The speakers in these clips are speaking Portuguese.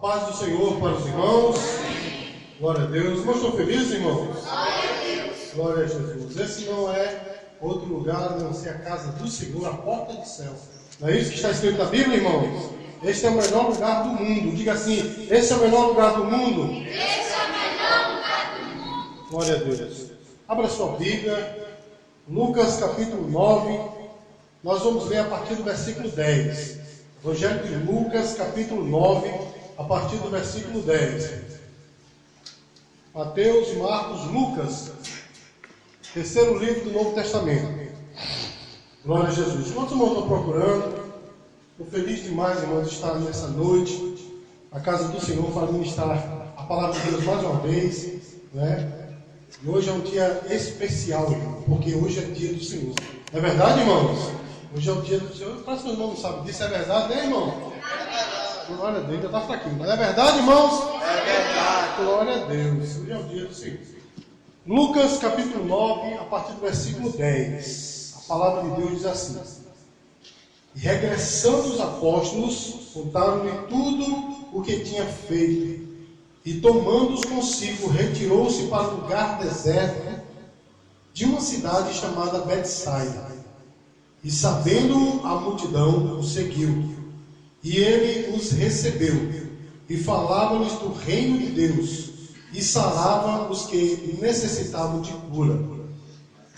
Paz do Senhor para os irmãos. Glória a Deus. Irmãos, estão felizes, irmãos? Glória a Jesus. Esse não é outro lugar a não ser a casa do Senhor, a porta do céu. Não é isso que está escrito na Bíblia, irmãos? Este é o melhor lugar do mundo. Diga assim: esse é o melhor lugar do mundo. Esse é o melhor lugar do mundo. Glória a Deus. Abra sua Bíblia, Lucas capítulo 9. Nós vamos ler a partir do versículo 10. Evangelho de Lucas capítulo 9, a partir do versículo 10. Mateus, Marcos, Lucas, terceiro livro do Novo Testamento. Glória a Jesus. Quantos irmãos estão procurando? Estou feliz demais, irmãos, de estar nessa noite, a casa do Senhor, para ministrar a palavra de Deus mais uma vez, né? E hoje é um dia especial, irmão, porque hoje é dia do Senhor. Não é verdade, irmãos? Hoje é o dia do Senhor. Parece que os irmãos não sabem disso, é verdade, né, irmão? Glória a Deus, ainda está fraquinho. Mas é verdade, irmãos? É verdade. Glória a Deus. Hoje é o dia do Senhor. Lucas capítulo 9, a partir do versículo 10. A palavra de Deus diz assim: E regressando os apóstolos, contaram-lhe tudo o que tinha feito. E tomando-os consigo, retirou-se para um lugar deserto de uma cidade chamada Betsaida. E sabendo a multidão, o seguiu. E ele os recebeu, e falava-lhes do reino de Deus, e sarava os que necessitavam de cura.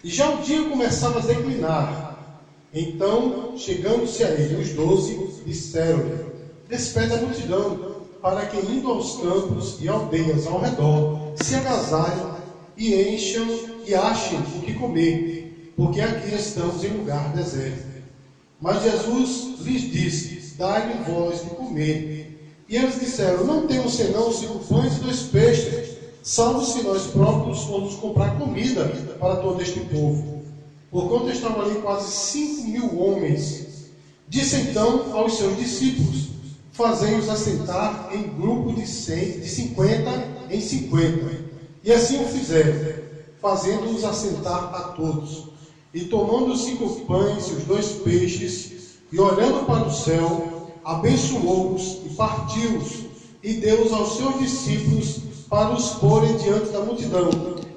E já o dia começava a declinar. Então, chegando-se a ele, os 12 disseram-lhe: Despede a multidão, para que, indo aos campos e aldeias ao redor, se agasalhem e encham e achem o que comer, porque aqui estamos em lugar deserto. Mas Jesus lhes disse: Dai-lhe vós de comer. E eles disseram: Não temos senão 5 pães e 2 peixes, salvo se nós próprios formos comprar comida para todo este povo. Porquanto estavam ali quase 5.000 homens. Disse então aos seus discípulos: Fazei-os assentar em grupo de 50 em 50. E assim o fizeram, fazendo-os assentar a todos. E tomando os 5 pães e os 2 peixes, e olhando para o céu, abençoou-os e partiu-os, e deu-os aos seus discípulos para os porem diante da multidão.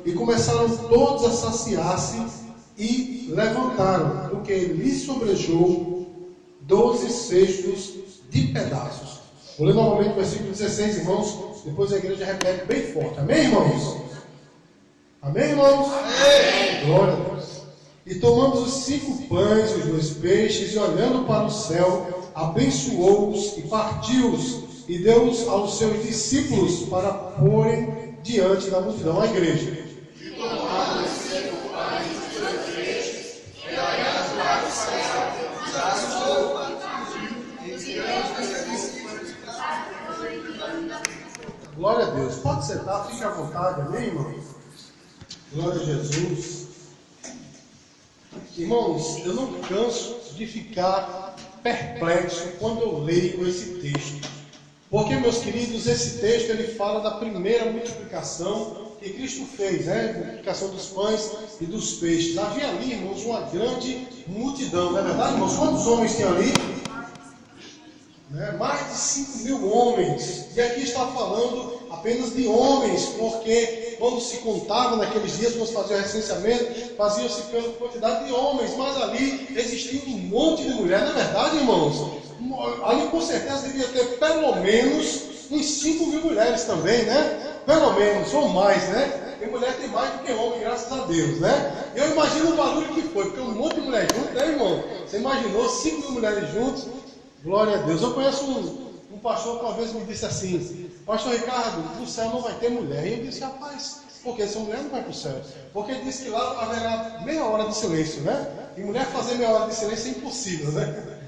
E começaram todos a saciar-se, e levantaram, porque lhes sobrejou 12 cestos de pedaços. Vou ler novamente o versículo 16, irmãos. Depois a igreja repete bem forte. Amém, irmãos? Amém, irmãos? Amém. Glória a Deus. E tomando os 5 pães e os 2 peixes, e olhando para o céu, abençoou-os e partiu-os, e deu-os aos seus discípulos para porem diante da multidão. A igreja. E tomando os 5 pães e os 2 peixes, e olhando para o céu, abençoou e partiu, e deu aos seus discípulos para porem diante da multidão. Glória a Deus. Pode sentar, fique à vontade, amém, irmãos? Glória a Jesus. Irmãos, eu não canso de ficar perplexo quando eu leio esse texto. Porque, meus queridos, esse texto ele fala da primeira multiplicação que Cristo fez, né? Multiplicação dos pães e dos peixes. Havia ali, irmãos, uma grande multidão, não é verdade, irmãos? Quantos homens tinha ali? Mais de 5.000 homens. E aqui está falando apenas de homens, porque quando se contava naqueles dias, quando se fazia o recenseamento, fazia-se pela quantidade de homens, mas ali existia um monte de mulheres, não é verdade, irmãos? Ali com certeza devia ter pelo menos uns 5.000 mulheres também, né? Pelo menos, ou mais, né? E mulher tem mais do que homem, graças a Deus, né? Eu imagino o barulho que foi, porque um monte de mulher junto, né, irmão? Você imaginou 5.000 mulheres juntos? Glória a Deus. Eu conheço um pastor que uma vez me disse assim: Pastor Ricardo, no céu não vai ter mulher. E eu disse: Rapaz, porque essa mulher não vai para o céu. Porque ele disse que lá haverá meia hora de silêncio, né? E mulher fazer meia hora de silêncio é impossível, né?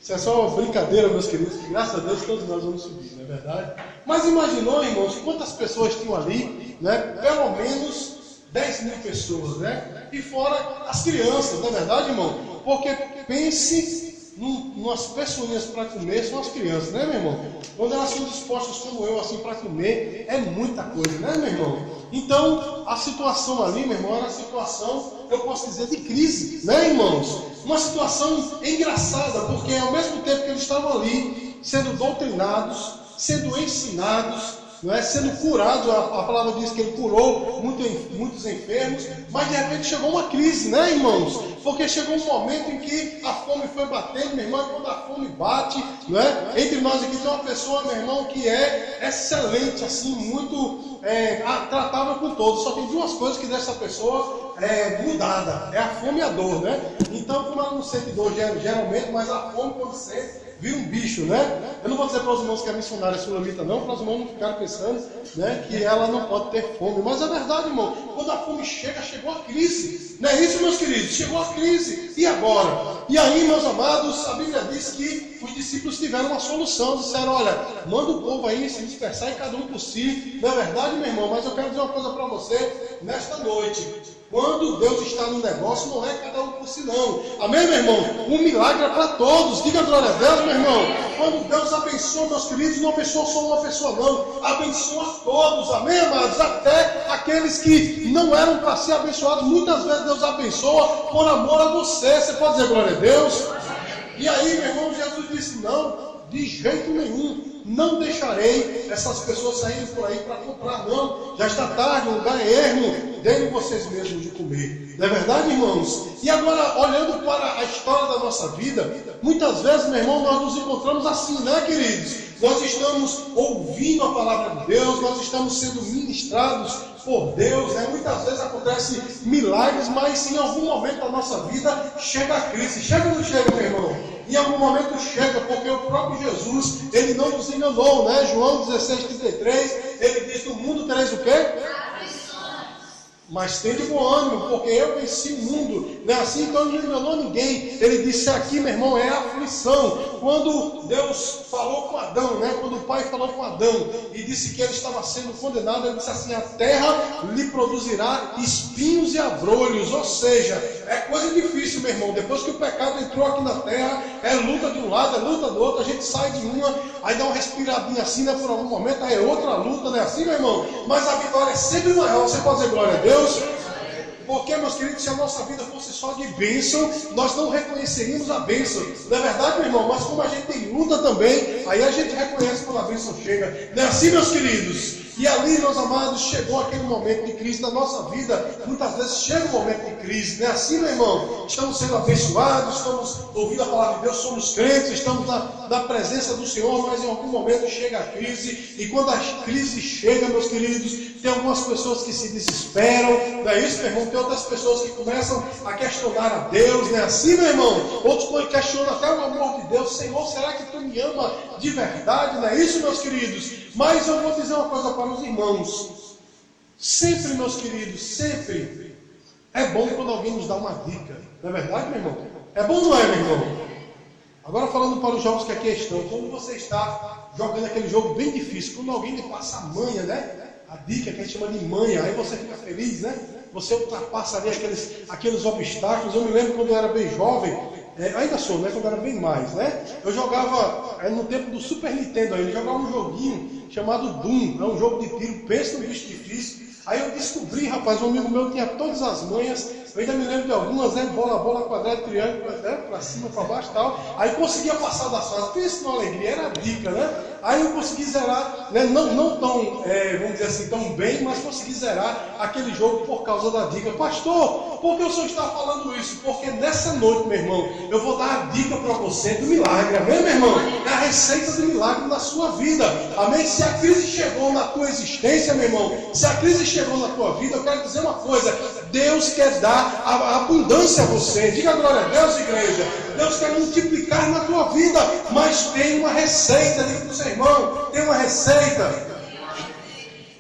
Isso é só uma brincadeira, meus queridos, que graças a Deus todos nós vamos subir, não é verdade? Mas imaginou, irmãos, quantas pessoas tinham ali, né? Pelo menos 10.000 pessoas, né? E fora as crianças, não é verdade, irmão? Porque pense umas pessoinhas para comer são as crianças, né, meu irmão? Quando elas são dispostas como eu, assim, para comer, é muita coisa, né, meu irmão? Então, a situação ali, meu irmão, era uma situação, eu posso dizer, de crise, né, irmãos? Uma situação engraçada, porque ao mesmo tempo que eles estavam ali, sendo doutrinados, sendo ensinados, não é? Sendo curados. A palavra diz que ele curou muitos enfermos, mas de repente chegou uma crise, né, irmãos? Porque chegou um momento em que a fome foi batendo, meu irmão, e quando a fome bate, não é? Entre nós aqui tem uma pessoa, meu irmão, que é excelente, assim, muito tratável com todos. Só tem duas coisas que deixam essa pessoa mudada: é a fome e a dor, né? Então, como ela não sente dor geralmente, mas a fome, quando sente, vira um bicho, né? Eu não vou dizer para os irmãos que é missionária sulamita, não, para os irmãos não ficarem pensando, né, que ela não pode ter fome. Mas é verdade, irmão. Quando a fome chega, chegou a crise. Não é isso, meus queridos? Chegou a crise. E agora? E aí, meus amados, a Bíblia diz que os discípulos tiveram uma solução. Disseram: olha, manda o povo aí se dispersar e cada um por si. Não é verdade, meu irmão? Mas eu quero dizer uma coisa para você nesta noite. Quando Deus está no negócio, não é cada um por si, não. Amém, meu irmão? Um milagre é para todos. Diga glória a Deus, meu irmão. Quando Deus abençoa, meus queridos, não abençoa só uma pessoa, não. Abençoa todos. Amém, amados? Até aqueles que não eram para ser abençoados. Muitas vezes Deus abençoa por amor a você. Você pode dizer glória a Deus? E aí, meu irmão, Jesus disse: não, de jeito nenhum. Não deixarei essas pessoas saírem por aí para comprar, não. Já está tarde, o lugar é ermo. Deem vocês mesmos de comer. Não é verdade, irmãos? E agora, olhando para a história da nossa vida, muitas vezes, meu irmão, nós nos encontramos assim, né, queridos? Nós estamos ouvindo a palavra de Deus, nós estamos sendo ministrados por Deus, né? Muitas vezes acontecem milagres, mas em algum momento da nossa vida chega a crise. Chega ou não chega, meu irmão? Em algum momento chega, porque o próprio Jesus, ele não nos enganou, né? João 16:33, ele diz: no mundo tereis o quê? Mas tende bom ânimo, porque eu venci o mundo. Não é assim? Então ele não enganou ninguém. Ele disse aqui, meu irmão, é aflição. Quando Deus falou com Adão, né? Quando o Pai falou com Adão e disse que ele estava sendo condenado, ele disse assim: a terra lhe produzirá espinhos e abrolhos. Ou seja, é coisa difícil, meu irmão. Depois que o pecado entrou aqui na terra, é luta de um lado, é luta do outro. A gente sai de uma, aí dá uma respiradinha assim, né? Por algum momento, aí é outra luta, não é assim, meu irmão? Mas a vitória é sempre maior. Você pode dizer glória a Deus? Porque, meus queridos, se a nossa vida fosse só de bênção, nós não reconheceríamos a bênção. Não é verdade, meu irmão? Mas como a gente tem luta também, aí a gente reconhece quando a bênção chega. Não é assim, meus queridos? E ali, meus amados, chegou aquele momento de crise na nossa vida. Muitas vezes chega um momento de crise, não é assim, meu irmão? Estamos sendo abençoados, estamos ouvindo a palavra de Deus, somos crentes, estamos na presença do Senhor, mas em algum momento chega a crise. E quando a crise chega, meus queridos, tem algumas pessoas que se desesperam, não é isso, meu irmão? Tem outras pessoas que começam a questionar a Deus, não é assim, meu irmão? Outros questionam até o amor de Deus: Senhor, será que tu me ama de verdade? Não é isso, meus queridos? Mas eu vou dizer uma coisa para os irmãos. Sempre, meus queridos, sempre é bom quando alguém nos dá uma dica. Não é verdade, meu irmão? É bom ou não é, meu irmão? Agora falando para os jogos que aqui estão. Quando você está jogando aquele jogo bem difícil, quando alguém lhe passa a manha, né? A dica que a gente chama de manha, aí você fica feliz, né? Você ultrapassa ali aqueles obstáculos. Eu me lembro quando eu era bem jovem, ainda sou, né? Quando eu era bem mais, né? Eu jogava, no tempo do Super Nintendo ainda, eu jogava um joguinho chamado Doom. É um jogo de tiro, pensa no bicho difícil. Aí eu descobri, rapaz, um amigo meu tinha todas as manhas. Eu ainda me lembro de algumas, né? Bola, quadrado, triângulo, né? Para cima, para baixo e tal. Aí conseguia passar das fases. Pensa numa alegria, era a dica, né? Aí eu consegui zerar, né? Não tão, vamos dizer assim, tão bem, mas consegui zerar aquele jogo por causa da dica. Pastor, por que o senhor está falando isso? Porque nessa noite, meu irmão, eu vou dar a dica para você do milagre. Amém, meu irmão? É a receita do milagre na sua vida. Amém? Se a crise chegou na tua existência, meu irmão, se a crise chegou na tua vida, eu quero dizer uma coisa: Deus quer dar a abundância a você. Diga glória a Deus, igreja. Deus quer multiplicar na tua vida, mas tem uma receita. Diga para o seu irmão: tem uma receita.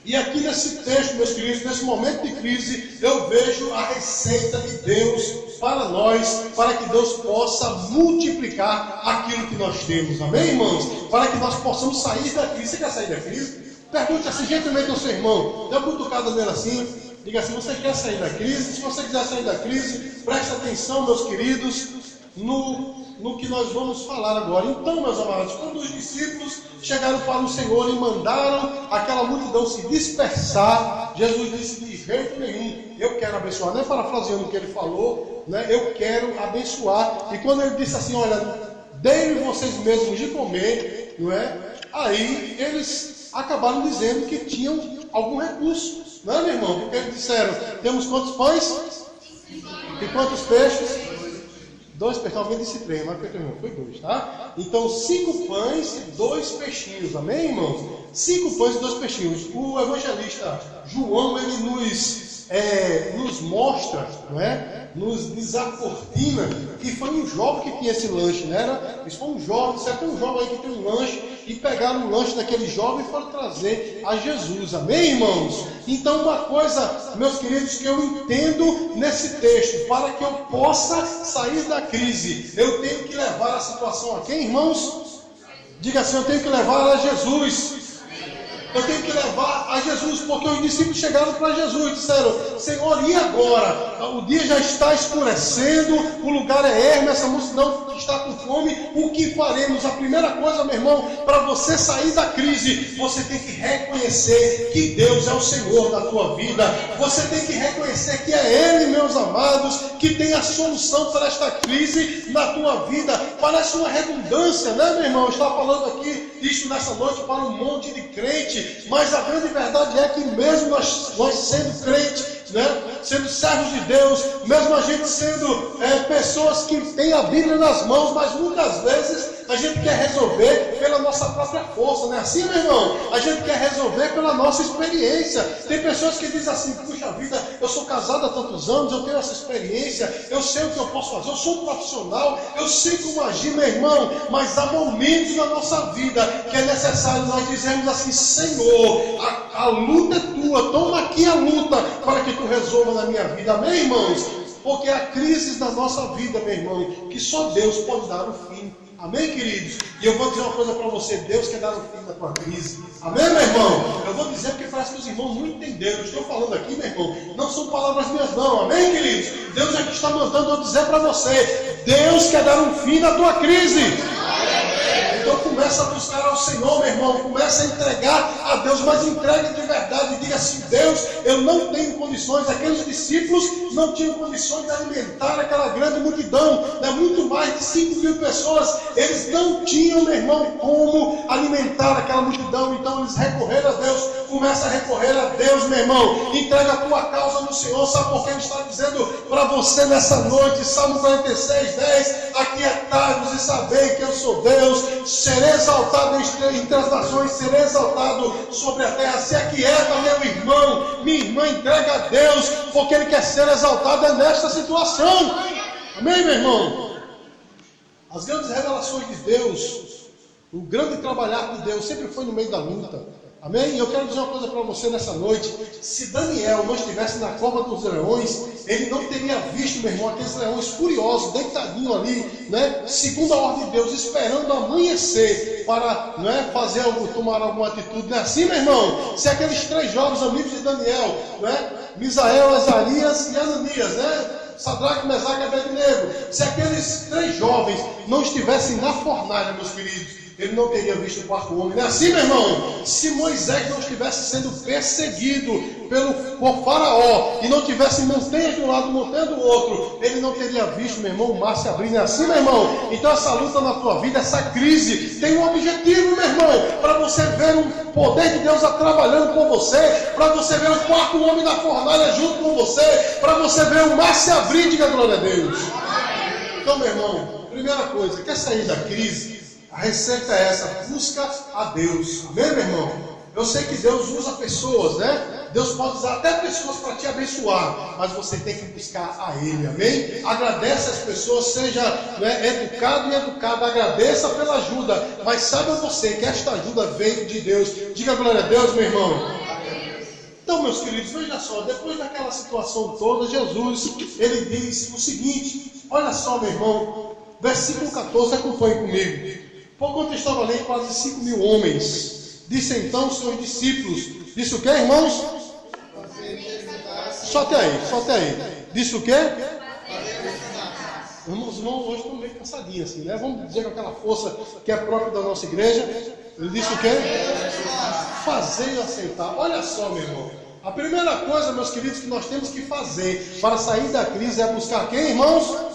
E aqui nesse texto, meus queridos, nesse momento de crise, eu vejo a receita de Deus para nós, para que Deus possa multiplicar aquilo que nós temos. Amém, irmãos? Para que nós possamos sair da crise. Você quer sair da crise? Pergunte assim gentilmente ao seu irmão. Dê uma cutucada nele assim. Diga assim: você quer sair da crise? Se você quiser sair da crise, preste atenção, meus queridos, no que nós vamos falar agora. Então, meus amados, quando os discípulos chegaram para o Senhor e mandaram aquela multidão se dispersar, Jesus disse: de jeito nenhum, eu quero abençoar. Não é parafraseando o que ele falou, né? Eu quero abençoar. E quando ele disse assim: olha, deem vocês mesmos de comer, não é? Aí eles acabaram dizendo que tinham algum recurso, não é, meu irmão? Porque eles disseram, temos quantos pães? E quantos peixes? 2 peixes, alguém disse 3, mas foi 2, tá? Então 5 pães e 2 peixinhos, amém, irmãos? 5 pães e 2 peixinhos. O evangelista João, ele nos mostra, não é? Nos desacortina que foi um jovem que tinha esse lanche, não era? Isso foi um jovem, certo? Um jovem aí que tem um lanche, e pegaram o lanche daquele jovem e foram trazer a Jesus, amém, irmãos? Então uma coisa, meus queridos, que eu entendo nesse texto, para que eu possa sair da crise, eu tenho que levar a situação a quem, irmãos? Diga assim, eu tenho que levar a Jesus. Eu tenho que levar a Jesus, porque os discípulos chegaram para Jesus e disseram, Senhor, e agora? O dia já está escurecendo, o lugar é ermo, essa multidão está com fome, o que faremos? A primeira coisa, meu irmão, para você sair da crise, você tem que reconhecer que Deus é o Senhor da tua vida. Você tem que reconhecer que é Ele, meus amados, que tem a solução para esta crise na tua vida. Parece uma redundância, né, meu irmão? Está falando aqui isso nessa noite para um monte de crente. Mas a grande verdade é que mesmo nós sendo crentes, né, sendo servos de Deus, mesmo a gente sendo pessoas que têm a Bíblia nas mãos, mas muitas vezes a gente quer resolver pela nossa própria força, não é assim, meu irmão? A gente quer resolver pela nossa experiência. Tem pessoas que dizem assim, puxa vida, eu sou casado há tantos anos, eu tenho essa experiência, eu sei o que eu posso fazer, eu sou um profissional, eu sei como agir, meu irmão, mas há momentos na nossa vida que é necessário nós dizermos assim, Senhor, a luta é tua, toma aqui a luta para que tu resolva na minha vida, amém, irmãos? Porque há crises na nossa vida, meu irmão, que só Deus pode dar o fim. Amém, queridos? E eu vou dizer uma coisa para você, Deus quer dar o fim da tua crise. Amém, meu irmão? Eu vou dizer porque parece que os irmãos não entenderam. Eu estou falando aqui, meu irmão, não são palavras minhas não. Amém, queridos? Deus é que está mandando eu dizer para você, Deus quer dar um fim na tua crise. Então começa a buscar ao Senhor, meu irmão. Começa a entregar a Deus, mas entregue de verdade. Diga assim, Deus, eu não tenho condições. Aqueles discípulos não tinham condições de alimentar aquela grande multidão, né? Muito mais de 5.000 pessoas. Eles não tinham, meu irmão, como alimentar aquela multidão. Então eles recorreram a Deus. Começa a recorrer a Deus, meu irmão. Entrega a tua causa no Senhor. Sabe por que Ele está dizendo para você nessa noite? Salmo 46, 10. Aquietai-vos e sabei que eu sou Deus. Serei exaltado entre as nações. Serei exaltado sobre a terra. Se aquieta, meu irmão. Minha irmã, entrega a Deus. Porque Ele quer ser exaltado é nesta situação. Amém, meu irmão? As grandes revelações de Deus, o grande trabalhar de Deus sempre foi no meio da luta. Amém? E eu quero dizer uma coisa para você nessa noite. Se Daniel não estivesse na cova dos leões, ele não teria visto, meu irmão, aqueles leões furiosos, deitadinhos ali, né? Segundo a ordem de Deus, esperando amanhecer para, não é, fazer algo, tomar alguma atitude. Não é assim, meu irmão? Se aqueles 3 jovens amigos de Daniel, não é? Misael, Azarias e Ananias, né? Sadraque, Mesaque e Abednego. Se aqueles 3 jovens não estivessem na fornalha, meus queridos, ele não teria visto o 4º homem. Não é assim, meu irmão? Se Moisés não estivesse sendo perseguido por Faraó e não tivesse montanhas de um lado, montanha do outro, ele não teria visto, meu irmão, o mar se abrir. Não é assim, meu irmão? Então essa luta na tua vida, essa crise, tem um objetivo, meu irmão, para você ver o poder de Deus trabalhando com você, para você ver o 4º homem da fornalha junto com você, para você ver o mar se abrir. Diga glória a Deus. Então, meu irmão, primeira coisa, quer sair da crise? A receita é essa, busca a Deus. Amém, meu irmão? Eu sei que Deus usa pessoas, né? Deus pode usar até pessoas para te abençoar, mas você tem que buscar a Ele, amém? Agradece as pessoas, seja, né, educado e educada, agradeça pela ajuda, mas saiba você que esta ajuda veio de Deus. Diga glória a Deus, meu irmão. Então, meus queridos, veja só, depois daquela situação toda, Jesus, ele diz o seguinte, olha só, meu irmão, versículo 14, acompanhe comigo. Por quanto estava ali quase 5.000 homens, disse então os seus discípulos, disse o que, irmãos? Só até aí. Disse o que? Os irmãos hoje estão meio cansadinhos assim, né? Vamos dizer com aquela força que é própria da nossa igreja. Ele disse o que? Fazer e aceitar. Olha só, meu irmão. A primeira coisa, meus queridos, que nós temos que fazer para sair da crise é buscar quem, irmãos?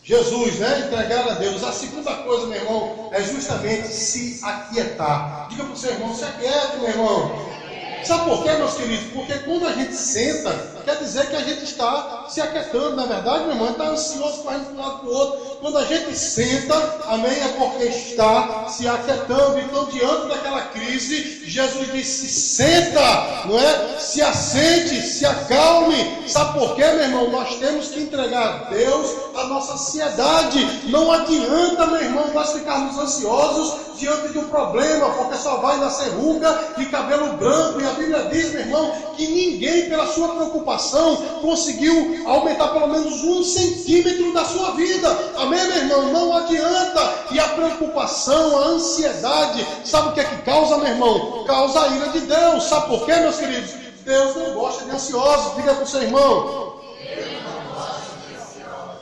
Jesus, né? Entregar a Deus. A segunda coisa, meu irmão, é justamente se aquietar. Diga para o seu irmão, se aquiete, meu irmão. Sabe por quê, meus queridos? Porque quando a gente senta, quer dizer que a gente está se aquietando, na verdade, meu irmão, está ansioso para ir de um lado para o outro. Quando a gente senta, amém, é porque está se aquietando. Então, diante daquela crise, Jesus disse: senta, não é? Se assente, se acalme. Sabe por quê, meu irmão? Nós temos que entregar a Deus a nossa ansiedade. Não adianta, meu irmão, nós ficarmos ansiosos diante de um problema, porque só vai nascer ruga e cabelo branco. E a Bíblia diz, meu irmão, que ninguém, pela sua preocupação, conseguiu aumentar pelo menos 1 centímetro da sua vida. Amém, meu irmão? Não adianta. E a preocupação, a ansiedade, sabe o que é que causa, meu irmão? Causa a ira de Deus. Sabe por quê, meus queridos? Deus não gosta de ansiosos. Diga para o seu irmão.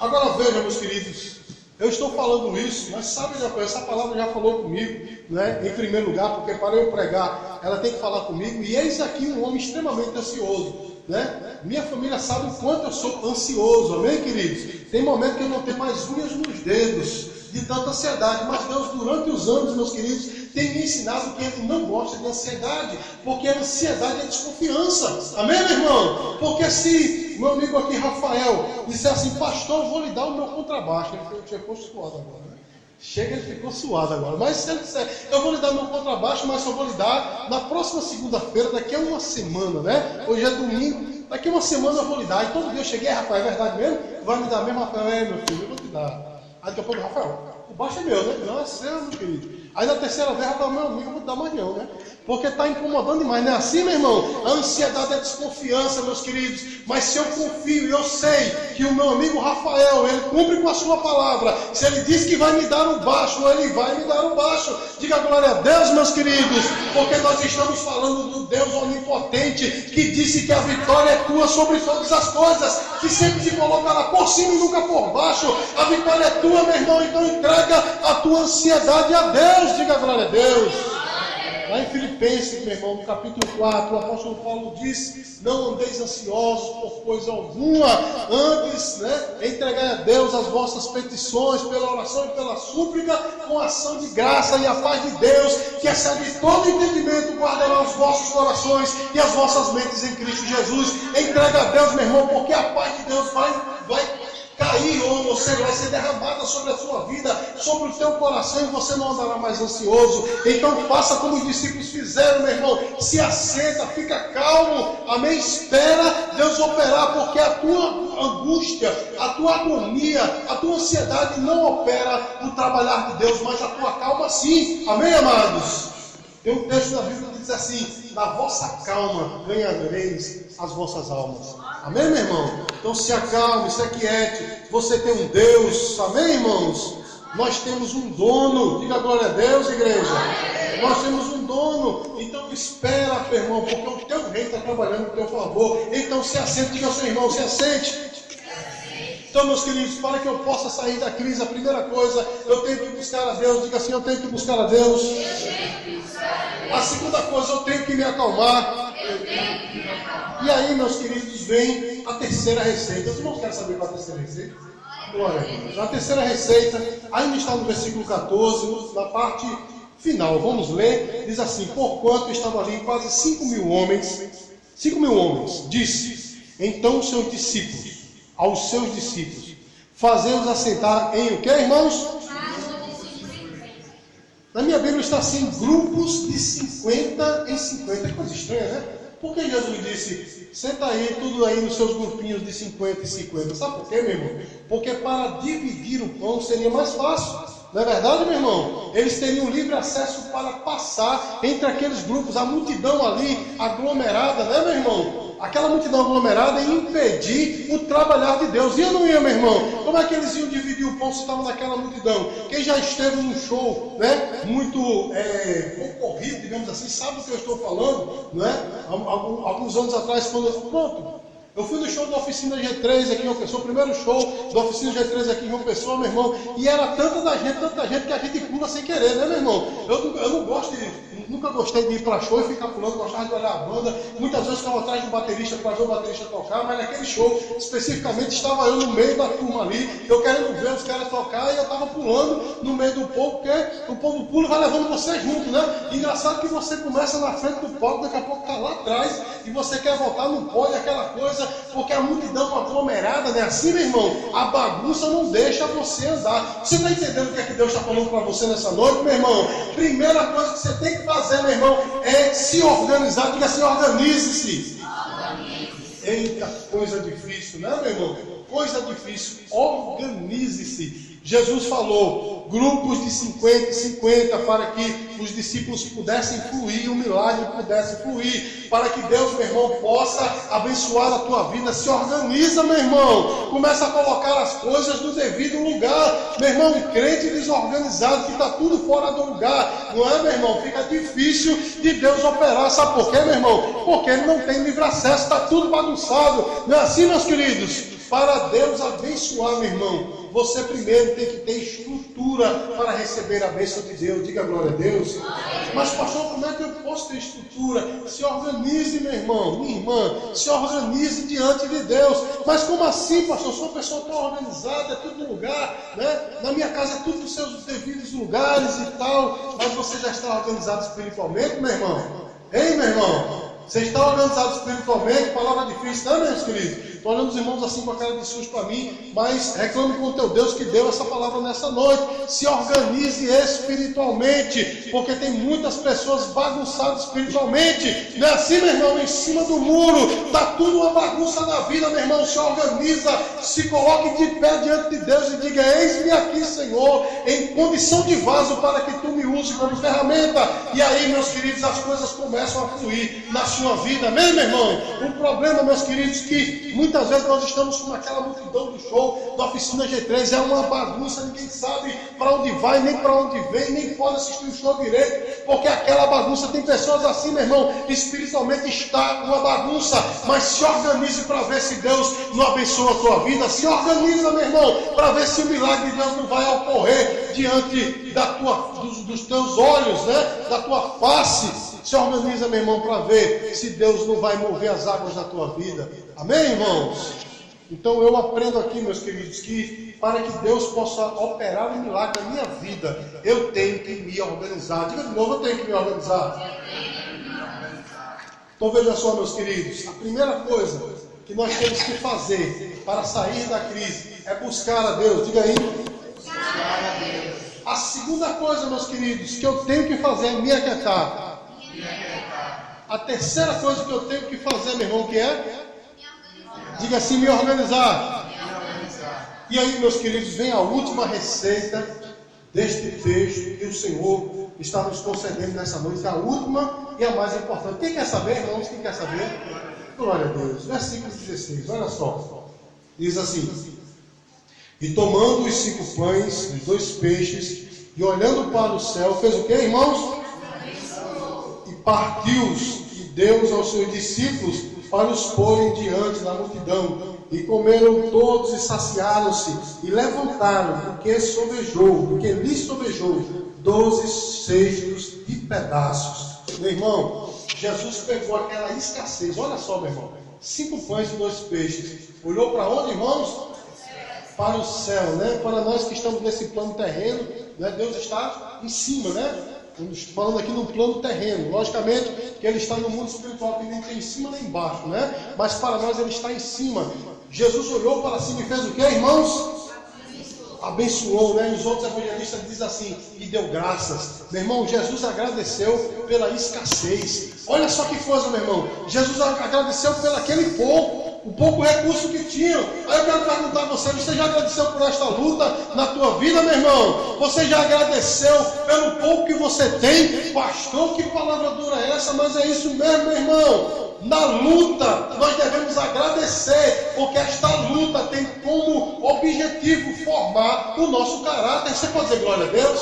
Agora veja, meus queridos, eu estou falando isso, mas sabe uma coisa, essa palavra já falou comigo, né? Em primeiro lugar, porque para eu pregar, ela tem que falar comigo. E eis aqui um homem extremamente ansioso, né? Minha família sabe o quanto eu sou ansioso, amém, queridos? Tem momento que eu não tenho mais unhas nos dedos de tanta ansiedade, mas Deus, durante os anos, meus queridos, tem me ensinado que Ele não gosta de ansiedade, porque a ansiedade é desconfiança, amém, meu irmão? Porque se meu amigo aqui, Rafael, disser assim: pastor, eu vou lhe dar o meu contrabaixo, ele ficou suado agora, né? Chega, ele ficou suado agora, mas se ele disser: eu vou lhe dar o meu contrabaixo, mas só vou lhe dar na próxima segunda-feira, daqui a uma semana, né? Hoje é domingo, daqui a uma semana eu vou lhe dar. E todo dia eu cheguei: Rafael, é verdade mesmo? Vai me dar mesmo? Rafael, é, meu filho, eu vou te dar. Aí daqui a pouco, Rafael, o baixo é meu, né? Não, é seu, meu querido. Aí na terceira vez, Rafael, meu amigo, eu vou te dar mais não, né? Porque está incomodando demais, não é assim, meu irmão? A ansiedade é desconfiança, meus queridos. Mas se eu confio e eu sei que o meu amigo Rafael, ele cumpre com a sua palavra. Se ele diz que vai me dar o baixo, ele vai me dar o baixo. Diga glória a Deus, meus queridos. Porque nós estamos falando do Deus onipotente, que disse que a vitória é tua sobre todas as coisas, que sempre te colocará por cima e nunca por baixo. A vitória é tua, meu irmão. Então entrega a tua ansiedade a Deus. Diga glória a Deus. Lá em Filipenses, meu irmão, no capítulo 4, o apóstolo Paulo diz: não andeis ansiosos por coisa alguma, antes, né, entregai a Deus as vossas petições pela oração e pela súplica, com ação de graça, e a paz de Deus, que excede todo entendimento, guardará os vossos corações e as vossas mentes em Cristo Jesus. Entrega a Deus, meu irmão, porque a paz de Deus vai cair, ou seja, vai ser derramada sobre a sua vida, sobre o teu coração, e você não andará mais ansioso. Então faça como os discípulos fizeram, meu irmão: se assenta, fica calmo, amém? Espera Deus operar, porque a tua angústia, a tua agonia, a tua ansiedade não opera o trabalhar de Deus, mas a tua calma sim, amém, amados? Tem um texto da Bíblia que diz assim: na vossa calma ganhareis as vossas almas. Amém, meu irmão? Então se acalme, se aquiete. Você tem um Deus, amém, irmãos? Nós temos um dono. Diga glória a Deus, igreja. Nós temos um dono. Então espera, meu irmão, porque o teu rei está trabalhando em teu favor. Então se assente, diga ao seu irmão: se assente. Então, meus queridos, para que eu possa sair da crise, a primeira coisa, eu tenho que buscar a Deus. Diga assim: eu tenho que buscar a Deus. A segunda coisa, eu tenho que me acalmar. E aí, meus queridos, vem a terceira receita. Os irmãos querem saber qual é a terceira receita? Glória a Deus. A terceira receita ainda está no versículo 14, na parte final. Vamos ler. Diz assim: porquanto estavam ali quase 5.000 homens, disse então os seus discípulos, aos seus discípulos: fazê-los assentar em o que, irmãos? Na minha Bíblia está assim: grupos de 50 em 50. Que coisa estranha, né? Por que Jesus disse: senta aí, tudo aí nos seus grupinhos de 50 e 50? Sabe por quê, meu irmão? Porque para dividir o pão seria mais fácil. Não é verdade, meu irmão? Eles teriam livre acesso para passar entre aqueles grupos, a multidão ali aglomerada, né, meu irmão? Aquela multidão aglomerada ia impedir o trabalhar de Deus. Ia ou não ia, meu irmão? Como é que eles iam dividir o pão se estavam naquela multidão? Quem já esteve num show, né, muito concorrido, digamos assim, sabe do que eu estou falando, né? Alguns anos atrás, quando pronto, Eu fui no show da Oficina G3 aqui em João Pessoa, o primeiro show da Oficina G3 aqui em João Pessoa, meu irmão, e era tanta gente que a gente pula sem querer, né, meu irmão? Eu não gosto nunca gostei de ir para show e ficar pulando, gostava de olhar a banda, muitas vezes ficava atrás do baterista para ver o baterista tocar, mas naquele show, especificamente, estava eu no meio da turma ali, eu querendo ver os caras tocar e eu estava pulando no meio do povo, porque o povo pula e vai levando você junto, né? Engraçado que você começa na frente do palco, daqui a pouco está lá atrás, e você quer voltar, não pode, aquela coisa, porque a multidão aglomerada, né? Assim, meu irmão, a bagunça não deixa você andar. Você está entendendo o que é que Deus está falando para você nessa noite, meu irmão? Primeira coisa que você tem que fazer, meu irmão, é se organizar. Diga assim, organize-se. Eita, coisa difícil, né, meu irmão? Coisa difícil. Organize-se. Jesus falou, grupos de 50 e 50, para que os discípulos pudessem fluir, o milagre pudesse fluir, para que Deus, meu irmão, possa abençoar a tua vida. Se organiza, meu irmão, começa a colocar as coisas no devido lugar. Meu irmão, um crente desorganizado, que está tudo fora do lugar, não é, meu irmão? Fica difícil de Deus operar. Sabe por quê, meu irmão? Porque ele não tem livre acesso, está tudo bagunçado. Não é assim, meus queridos? Para Deus abençoar, meu irmão, você primeiro tem que ter estrutura para receber a bênção de Deus. Diga glória a Deus. Mas pastor, como é que eu posso ter estrutura? Se organize, meu irmão, minha irmã, se organize diante de Deus. Mas como assim, pastor? Eu sou uma pessoa tão organizada, é tudo no lugar, né? Na minha casa é tudo nos seus devidos lugares e tal. Mas você já está organizado espiritualmente, meu irmão? Ei, meu irmão? Você está organizado espiritualmente? Palavra difícil, né, meus queridos? Estou olhando os irmãos assim com a cara de susto para mim, mas reclame com o teu Deus que deu essa palavra nessa noite. Se organize espiritualmente, porque tem muitas pessoas bagunçadas espiritualmente. Não é assim, meu irmão? Em cima do muro, está tudo uma bagunça na vida, meu irmão. Se organiza, se coloque de pé diante de Deus e diga: eis-me aqui, Senhor, em condição de vaso para que tu me use como ferramenta. E aí, meus queridos, as coisas começam a fluir na sua vida, amém, meu irmão? O problema, meus queridos, que muitas vezes nós estamos com aquela multidão do show da Oficina G3, é uma bagunça, ninguém sabe para onde vai, nem para onde vem, nem pode assistir o show direito, porque aquela bagunça, tem pessoas assim, meu irmão, espiritualmente está uma bagunça. Mas se organize para ver se Deus não abençoa a tua vida. Se organiza, meu irmão, para ver se o milagre de Deus não vai ocorrer diante dos teus olhos, né? Da tua face. Se organiza, meu irmão, para ver se Deus não vai mover as águas na tua vida. Amém, irmãos? Então eu aprendo aqui, meus queridos, que para que Deus possa operar um milagre na minha vida, eu tenho que me organizar. Diga de novo, eu tenho que me organizar. Então veja só, meus queridos, a primeira coisa que nós temos que fazer para sair da crise é buscar a Deus. Diga aí. Buscar a Deus. A segunda coisa, meus queridos, que eu tenho que fazer é me aquietar. A terceira coisa que eu tenho que fazer, meu irmão, que é? Diga assim, me organizar. E aí, meus queridos, vem a última receita deste texto que o Senhor está nos concedendo nessa noite. A última e a mais importante. Quem quer saber, irmãos? Quem quer saber? Glória a Deus. Versículo 16, olha só. Diz assim: e tomando os 5 pães e 2 peixes, e olhando para o céu, fez o que, irmãos? Partiu-os e deu-os aos seus discípulos para os porem diante da multidão. E comeram todos e saciaram-se e levantaram, porque lhes sobejou 12 cestos de pedaços. Meu irmão, Jesus pegou aquela escassez. Olha só, meu irmão, 5 pães e 2 peixes. Olhou para onde, irmãos? Para o céu, né? Para nós que estamos nesse plano terreno, né? Deus está em cima, né? Estamos falando aqui no plano terreno. Logicamente que ele está no mundo espiritual, que nem tem em cima nem embaixo, né? Mas para nós ele está em cima. Jesus olhou para cima e fez o que, irmãos? Abençoou, né? E os outros evangelistas dizem assim: e deu graças. Meu irmão, Jesus agradeceu pela escassez. Olha só que coisa, meu irmão. Jesus agradeceu pelo aquele pouco, o pouco recurso que tinham. Aí eu quero perguntar a você já agradeceu por esta luta na tua vida, meu irmão? Você já agradeceu pelo pouco que você tem? Pastor, que palavra dura é essa? Mas é isso mesmo, meu irmão. Na luta, nós devemos agradecer, porque esta luta tem como objetivo formar o nosso caráter. Você pode dizer glória a Deus?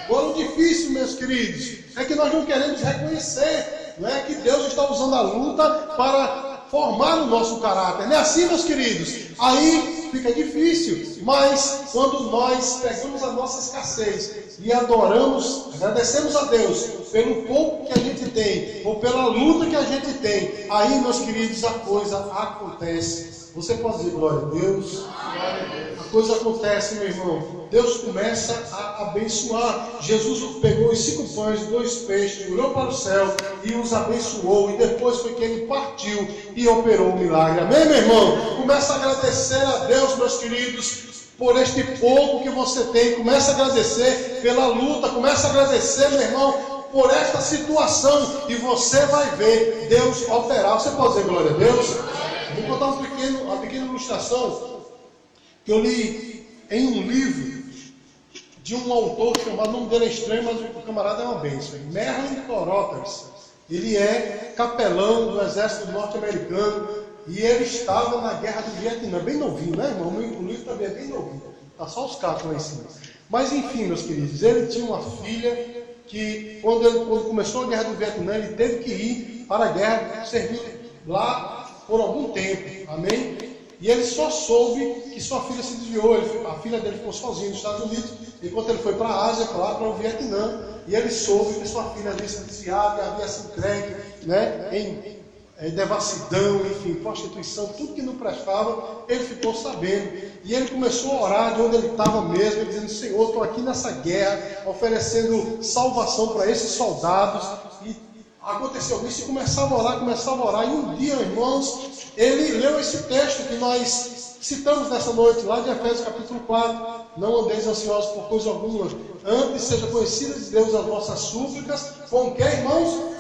Agora, o difícil, meus queridos, é que nós não queremos reconhecer, não é, que Deus está usando a luta para formar o nosso caráter. Não é assim, meus queridos? Aí fica difícil, mas quando nós pegamos a nossa escassez e adoramos, agradecemos a Deus pelo pouco que a gente tem, ou pela luta que a gente tem, aí, meus queridos, a coisa acontece. Você pode dizer glória a Deus? A coisa acontece, meu irmão. Deus começa a abençoar. Jesus pegou os 5 pães e 2 peixes, olhou para o céu e os abençoou. E depois foi que ele partiu e operou o milagre. Amém, meu irmão? Começa a agradecer a Deus, meus queridos, por este pouco que você tem. Começa a agradecer pela luta. Começa a agradecer, meu irmão, por esta situação. E você vai ver Deus operar. Você pode dizer glória a Deus? Vou contar uma pequena ilustração que eu li em um livro de um autor chamado, o nome dele é estranho, mas o camarada é uma bênção, Merlin Carothers. Ele é capelão do exército norte-americano e ele estava na guerra do Vietnã, bem novinho, né, irmão? O livro também é bem novinho, tá só os cacos lá em cima. Mas enfim, meus queridos, ele tinha uma filha que quando começou a guerra do Vietnã, ele teve que ir para a guerra, servir lá por algum tempo, amém? E ele só soube que sua filha se desviou. A filha dele ficou sozinha nos Estados Unidos, enquanto ele foi para a Ásia, para o Vietnã, e ele soube que sua filha havia se desviado, havia se entregue, né, em devassidão, enfim, prostituição, tudo que não prestava, ele ficou sabendo. E ele começou a orar de onde ele estava mesmo, dizendo: Senhor, estou aqui nessa guerra, oferecendo salvação para esses soldados. E aconteceu isso e começava a orar, e um dia, irmãos, ele leu esse texto que nós citamos nessa noite, lá de Efésios capítulo 4, não andeis ansiosos por coisa alguma, antes seja conhecida de Deus as vossas súplicas, com que, irmãos?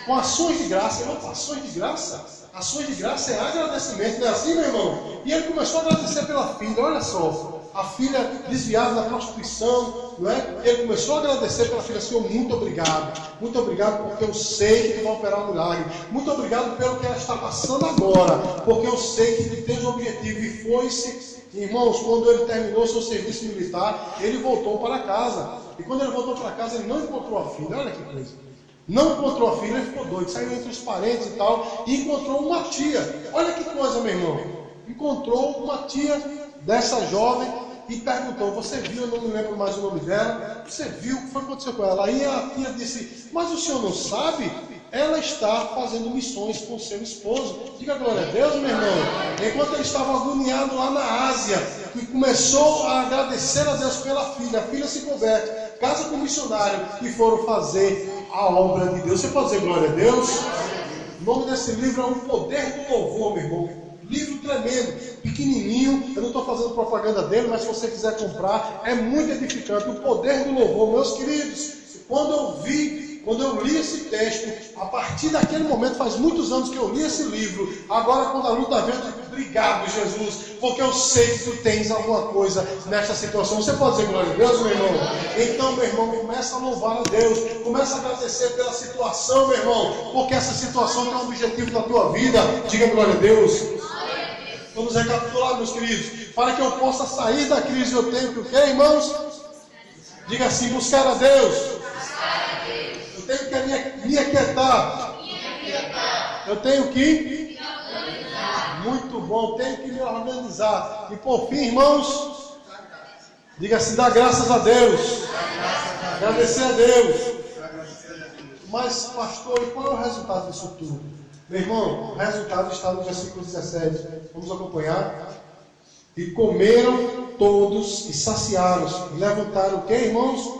Com ações de graça. Irmão, ações de graça? Ações de graça é agradecimento, não é assim, meu irmão? E ele começou a agradecer pela filha, olha só, a filha desviada da prostituição, não é? Ele começou a agradecer pela filha: Senhor, muito obrigado porque eu sei que tu vai operar um milagre, muito obrigado pelo que ela está passando agora, porque eu sei que tu tens um objetivo. E foi-se, irmãos, quando ele terminou seu serviço militar, ele voltou para casa, e quando ele voltou para casa, ele não encontrou a filha. Olha que coisa. Não encontrou a filha, ele ficou doido, saiu entre os parentes e tal, e encontrou uma tia. Olha que coisa, meu irmão. Encontrou uma tia dessa jovem e perguntou: você viu? Eu não me lembro mais o nome dela. Você viu? O que foi que aconteceu com ela? Aí a tia disse: mas o senhor não sabe? Ela está fazendo missões com seu esposo. Diga glória a Deus, meu irmão. Enquanto ele estava agoniado lá na Ásia, e começou a agradecer a Deus pela filha, a filha se converte, casa com o missionário e foram fazer a obra de Deus. Você pode dizer glória a Deus? O nome desse livro é O Poder do Louvor, meu irmão. Livro tremendo, pequenininho. Eu não estou fazendo propaganda dele, mas se você quiser comprar, é muito edificante. O Poder do Louvor, meus queridos. Quando eu li esse texto, a partir daquele momento, faz muitos anos que eu li esse livro. Agora, quando a luta vem, eu digo: obrigado, Jesus, porque eu sei que tu tens alguma coisa nesta situação. Você pode dizer glória a Deus, meu irmão? Então, meu irmão, começa a louvar a Deus, começa a agradecer pela situação, meu irmão, porque essa situação tem um objetivo na tua vida. Diga glória a Deus. Vamos recapitular, meus queridos. Para que eu possa sair da crise, eu tenho que o quê, irmãos? Diga assim: buscar a Deus. Eu tenho que me aquietar. Eu tenho que muito bom, tenho que me organizar. E por fim, irmãos, diga assim: dar graças a Deus. Agradecer a Deus. Mas, pastor, e qual é o resultado disso tudo? Meu irmão, o resultado está no versículo 17. Vamos acompanhar. E comeram todos e saciaram-se. E levantaram o que, irmãos?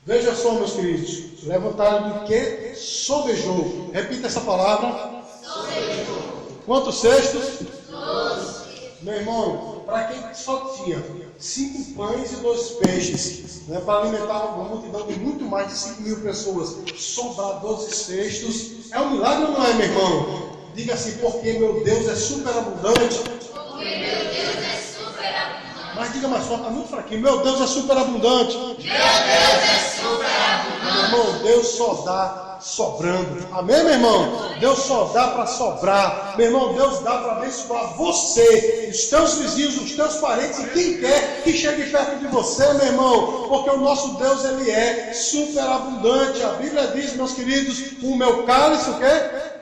Veja só, meus queridos. Levantaram do que? Sobejou. Repita essa palavra. Sobejou. Quantos cestos? 12. Meu irmão, para quem só tinha 5 pães e 2 peixes, né, para alimentar uma multidão de muito mais de 5.000 pessoas, sobrar 12 cestos, é um milagre ou não é, meu irmão? Diga assim: porque meu Deus é superabundante. Porque meu Deus é superabundante Mas diga mais forte, está muito fraquinho. Meu Deus é superabundante. Meu Deus é superabundante. Meu irmão, Deus só dá sobrando. Amém, meu irmão? Deus só dá para sobrar. Meu irmão, Deus dá para abençoar você, os teus vizinhos, os teus parentes e quem quer que chegue perto de você, meu irmão. Porque o nosso Deus, ele é superabundante. A Bíblia diz, meus queridos, o meu cálice, o quê?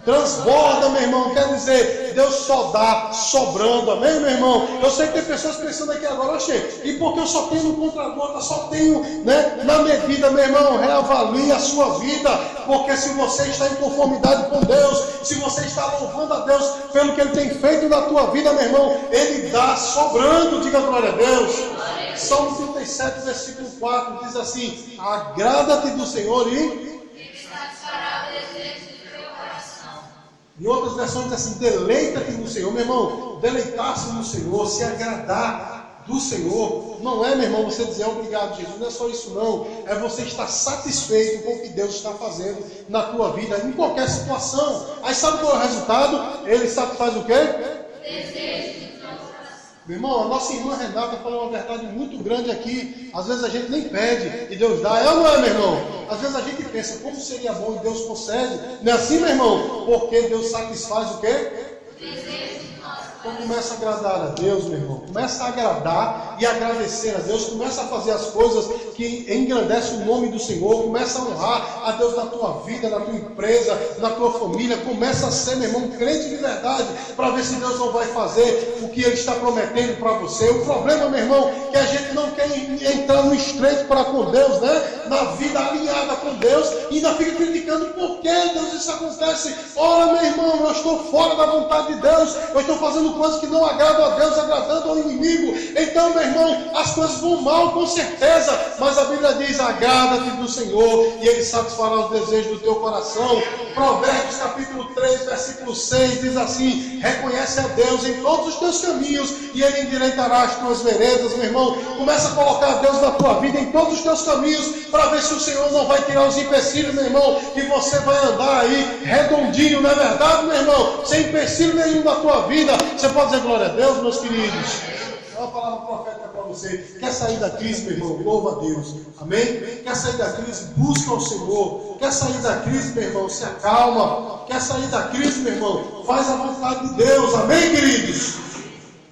Transborda, meu irmão, quer dizer, Deus só dá sobrando, amém, meu irmão? Eu sei que tem pessoas pensando aqui agora, oxe, e porque eu só tenho no contragota, só tenho, né, na medida, meu irmão, reavalie a sua vida, porque se você está em conformidade com Deus, se você está louvando a Deus pelo que Ele tem feito na tua vida, meu irmão, Ele dá sobrando, diga glória a Deus. Salmo 37, versículo 4, diz assim, agrada-te do Senhor e satisfará o desejo. Em outras versões diz assim, deleita-te no Senhor. Meu irmão, deleitar-se no Senhor, se agradar do Senhor, não é, meu irmão, você dizer obrigado, Jesus, não é só isso não, é você estar satisfeito com o que Deus está fazendo na tua vida, em qualquer situação. Aí sabe qual é o resultado? Ele satisfaz o quê? Desejo. Meu irmão, a nossa irmã Renata falou uma verdade muito grande aqui. Às vezes a gente nem pede e Deus dá. É ou não é, meu irmão? Às vezes a gente pensa, como seria bom e Deus concede. Não é assim, meu irmão? Porque Deus satisfaz o quê? Então começa a agradar a Deus, meu irmão. Começa a agradar e agradecer a Deus. Começa a fazer as coisas que engrandecem o nome do Senhor. Começa a honrar a Deus na tua vida, na tua empresa, na tua família. Começa a ser, meu irmão, crente de verdade, para ver se Deus não vai fazer o que Ele está prometendo para você. O problema, meu irmão, é que a gente não quer entrar no estreito para com Deus, né? Na vida alinhada com Deus, e ainda fica criticando por que Deus isso acontece. Ora, meu irmão, eu estou fora da vontade de Deus. Eu estou fazendo coisas que não agradam a Deus, agradando ao inimigo. Então, meu irmão, as coisas vão mal, com certeza. Mas a Bíblia diz, agrada-te do Senhor e Ele satisfará os desejos do teu coração. Provérbios capítulo 3, versículo 6 diz assim, reconhece a Deus em todos os teus caminhos e Ele endireitará as tuas veredas, meu irmão. Começa a colocar Deus na tua vida em todos os teus caminhos, para ver se o Senhor não vai tirar os empecilhos, meu irmão, e você vai andar aí redondinho, não é verdade, meu irmão? Sem empecilho nenhum na tua vida. Você pode dizer glória a Deus, meus queridos? É uma palavra profética para você. Quer sair da crise, meu irmão? Louva a Deus. Amém? Quer sair da crise? Busca o Senhor. Quer sair da crise, meu irmão? Se acalma. Quer sair da crise, meu irmão? Faz a vontade de Deus. Amém, queridos?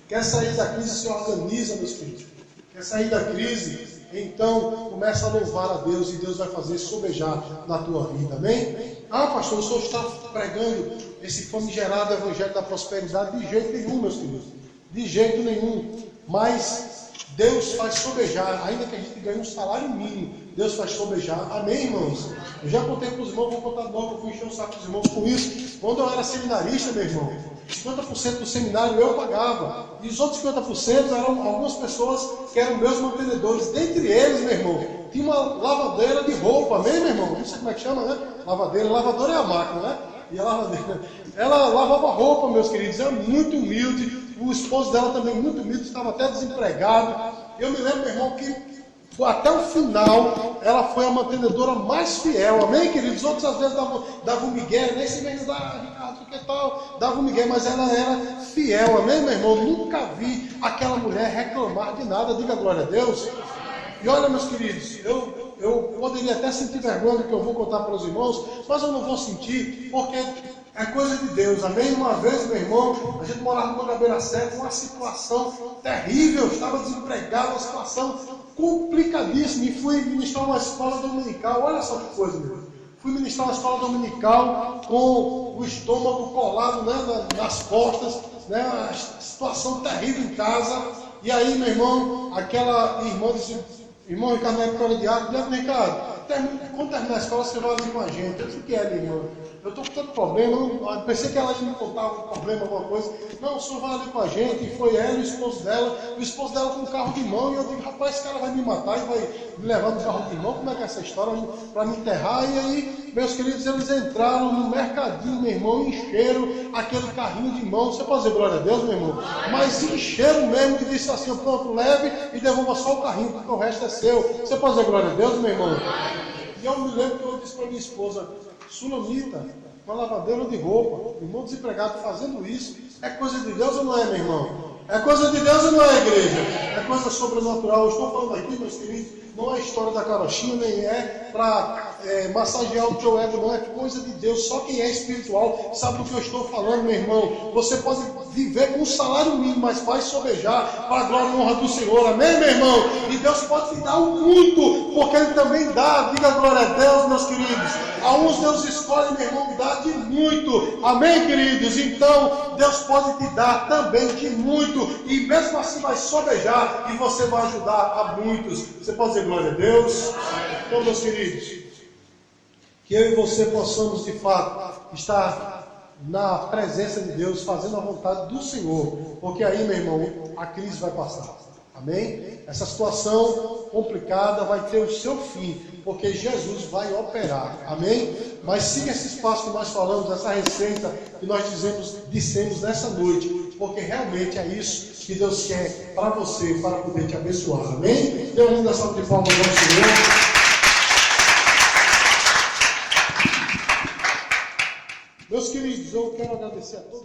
Quer sair da crise? Se organiza, meus queridos. Quer sair da crise? Então, começa a louvar a Deus e Deus vai fazer sobejar na tua vida. Amém? Ah, pastor, o senhor está pregando esse famigerado evangelho da prosperidade? De jeito nenhum, meus queridos. De jeito nenhum. Mas Deus faz sobejar, ainda que a gente ganhe um salário mínimo, Deus faz sobejar. Amém, irmãos? Eu já contei para os irmãos, vou contar de novo, eu fui encher o saco dos irmãos com isso. Quando eu era seminarista, meu irmão, 50% do seminário eu pagava. E os outros 50% eram algumas pessoas que eram meus mantenedores. Dentre eles, meu irmão, tinha uma lavadeira de roupa. Amém, meu irmão? Não sei como é que chama, né? Lavadeira. Lavadora é a máquina, né? E a lavadeira. Ela lavava roupa, meus queridos. Era muito humilde. O esposo dela também muito humilde. Estava até desempregado. Eu me lembro, meu irmão, que até o final, ela foi a mantenedora mais fiel. Amém, queridos? Outros às vezes davam um migué, nem se mesmo Ricardo, que tal? Dava um migué, mas ela era fiel. Amém, meu irmão? Nunca vi aquela mulher reclamar de nada. Diga glória a Deus. E olha, meus queridos, eu poderia até sentir vergonha do que eu vou contar para os irmãos, mas eu não vou sentir, porque é coisa de Deus. Amém? Uma vez, meu irmão, a gente morava no Mangabeira 7, uma situação terrível, eu estava desempregado, uma situação complicadíssima, e fui ministrar uma escola dominical. Olha só que coisa, meu. Fui ministrar uma escola dominical com o estômago colado, né, nas costas, né, uma situação terrível em casa. E aí, meu irmão, aquela irmã disse, irmão Ricardo, na época era diácono, Ricardo, quando terminar a escola, você vai ali com a gente. Eu disse, o que é, irmã? Eu estou com tanto problema, eu pensei que ela ia me contar um problema, alguma coisa. Não, o senhor vai ali com a gente. E foi ela e o esposo dela com um carro de mão. E eu digo, rapaz, esse cara vai me matar e vai me levar no carro de mão. Como é que é essa história? Para me enterrar. E aí, meus queridos, eles entraram no mercadinho, meu irmão, e encheram aquele carrinho de mão. Você pode dizer glória a Deus, meu irmão? Mas encheram mesmo e disse assim, pronto, leve e devolva só o carrinho, porque o resto é seu. Você pode dizer glória a Deus, meu irmão? E eu me lembro que eu disse para minha esposa, Sulamita, uma lavadeira de roupa, irmão desempregado fazendo isso, é coisa de Deus ou não é, meu irmão? É coisa de Deus ou não é, igreja? é coisa sobrenatural. Eu estou falando aqui, meus queridos, não é história da carochinha, nem é para massagear o teu ego, não, é coisa de Deus. Só quem é espiritual sabe do que eu estou falando, meu irmão. Você pode viver com um salário mínimo, mas vai sobejar para a glória e honra do Senhor, amém, meu irmão? E Deus pode te dar um muito, porque Ele também dá. Diga glória a Deus, meus queridos. A uns Deus escolhe, meu irmão, dar de muito, amém, queridos? Então Deus pode te dar também de muito, e mesmo assim vai sobejar, e você vai ajudar a muitos. Você pode dizer glória a Deus? Então, meus queridos, que eu e você possamos de fato estar na presença de Deus, fazendo a vontade do Senhor, porque aí, meu irmão, a crise vai passar, amém? Essa situação complicada vai ter o seu fim, porque Jesus vai operar, amém? Mas siga esse espaço que nós falamos, essa receita que nós dissemos nessa noite, porque realmente é isso que Deus quer para você, para poder te abençoar, amém? Dê uma linda salva de palmas ao Senhor. Meus queridos, eu quero agradecer a todos.